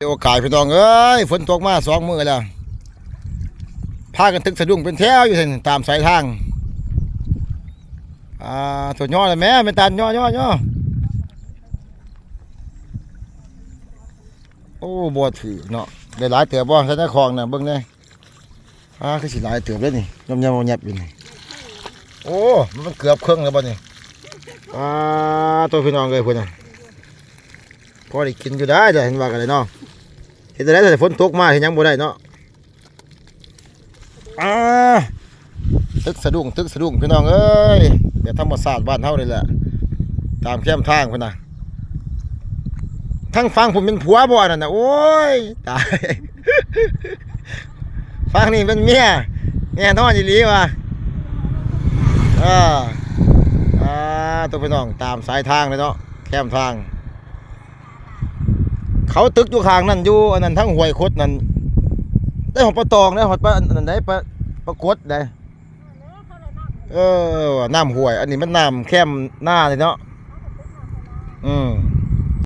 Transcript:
โอกาสพี่น้องเอ้ยฝนตกมา2 มื้อแล้วพากันตึกสะดุ้งเป็นแถวอยู่เห็นตามสายทางตัวย่อเลยแม่ไม่ตันย่อโอ้บ่ถือเนาะได้หลายเตือบบ่ใช้ในคลองน่ะเบิ่งแน่คือสิหลายเตือบเลยนี่ยำๆยับอยู่นี่โอ้มันเกือบครึ่งแล้วบ่นี่ตัวพี่น้องเอ้ยพุ่นน่ะพอได้กินอยู่ได้เดี๋ยวเห็นว่ากันเลยเนาะเห็นได้แต่ฝนตกมาเห็นยังบ่ได้เนาะตึกสะดุ้งพี่น้องเอ้ยเดี๋ยวธรรมศาสตร์บ้านเฮานี่แหละตามแคมทางพุ่นน่ะทั้งฟังผมเป็นผัวบ่นั่นน่ะโอ้ยตายฟังนี่เป็นเมียนอนอีหลีว่ะตัวพี่น้องตามสายทางเลยเนาะแคมทางเขาตึกอยู่ข้างนั่นอยู่อันนั้นทั้งห้วยคดนั่นได้หอดปลาตองได้หอดปลาอันนั้นได้ปลากดได้น้ำห้วยอันนี้มันน้ำแคมหน้าเลยเนาะ